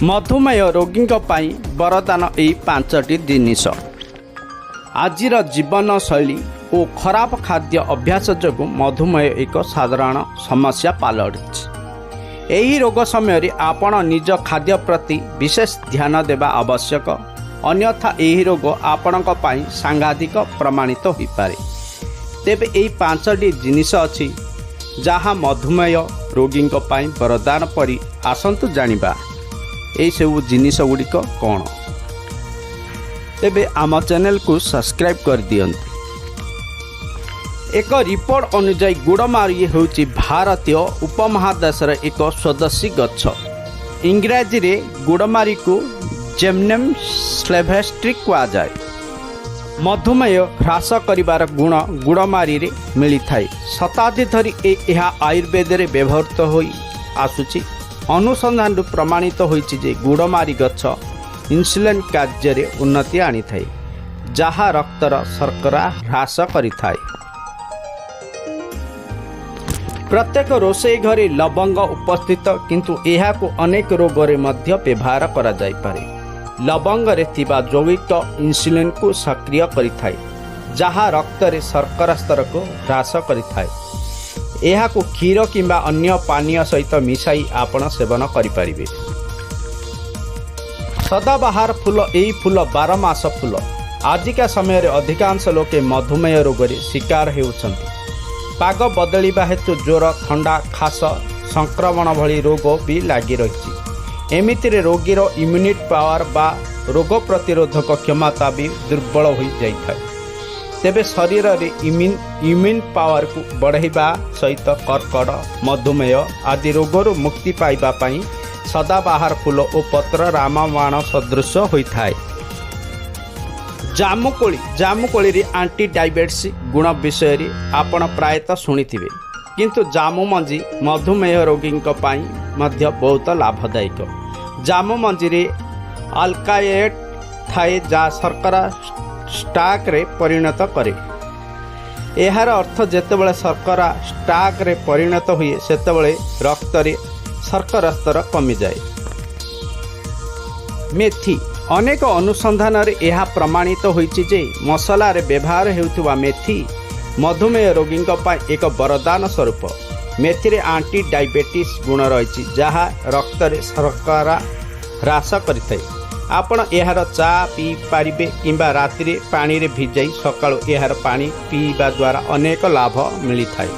मधुमेह रोगी वरदान यही 5टी जिनिस। आजिर जीवन शैली और खराब खाद्य अभ्यास जो मधुमेह एक साधारण समस्या पलटि। यही रोग समय आपण निज खाद्य प्रति विशेष ध्यान देवा आवश्यक, अन्यथा यही रोग आपण सांघातिक प्रमाणित हो पारे। तेबे यही 5टी जिनिस अच्छी जहाँ मधुमेह रोगी वरदान परी आसतु जानिबा यही सब जिनिस गुड़िक कौन। तेबे आम चैनल को सब्सक्राइब कर दियंतु। एक रिपोर्ट अनुसार गुड़मारी होउची भारतीय उपमहादेशर एक स्वदेशी गछ। इंग्राजी रे गुड़मारी को जेमनेम स्लेभेस्ट्री कहा जाए। मधुमेह ह्रास करिवार गुण गुड़मारी रे मिली थाए। शताब्दी धरी यह आयुर्वेद रे व्यवहृत होई आसुची। अनुसंधान प्रमाणित होइछि जे गुड़मारी गछ इन्सुलिन कार्य रे उन्नति आनी थाए, जहाँ रक्तर शर्करा ह्रास करिथाए। प्रत्येक रोषेई घरे लवंग उपस्थित, किंतु यह को अनेक रोग रे मध्य व्यवहार करा जाय पारे। लवंग रे थिबा जैविक इन्सुलिन को सक्रिय करिथाए, जहाँ रक्त रे शर्करा स्तर को ह्रास करिथाए। यह को क्षीर किंबा अन्य पानीय सहित मिसाई आपण सेवन करिपारिबे। सदाबहार फूल यही फूल 12 मास फूल। आजिका समय रे अधिकांश लोके मधुमेह रोग रे शिकार हेउछंती। पाग बदलिबा हेतु ज्वर, ठंडा, खास, संक्रमण भली रोग भी लागी रही। एमिति रे रोगीर इम्यूनिटी पावर बा रोग प्रतिरोधक क्षमता भी दुर्बल हो जाइଥାଏ। तेबे शरीर रे इम्यून पावर को बढ़ाइबा सहित कर्कट, मधुमेह आदि रोगरू मुक्ति पाइबा पई सदाबहार फूल और पत्र रामबाण सदृश होइଥାଏ। जामुकोली रे एंटी डायबिटीज गुण विषय रे आपण प्रायतः शुणिथिबे, किंतु जामु मंजी मधुमेह रोगी मध्य बहुत लाभदायक। जामु मंजी रे अल्काएट थाए जा शर्करा स्टाक रे परिणत करे। एहार अर्थ जेतेबेले शर्करा स्टाक रे परिणत हुए सेतेबेले रक्त रे शर्करा स्तर कमी जाए। मेथी अनेक अनुसंधान रे यह प्रमाणित होइछि जे मसला रे व्यवहार हेउथुवा मेथी मधुमेह रोगी एक वरदान स्वरूप। मेथी रे एंटी डायबिटीज गुण रही, जहाँ रक्त रे शर्करा ह्रास करिथाए। आपण एहार चा पी पारिबे किंबा राति रे पानी रे भिजाई सकाळु एहार पानी पीवा द्वारा अनेक लाभ मिली थाए।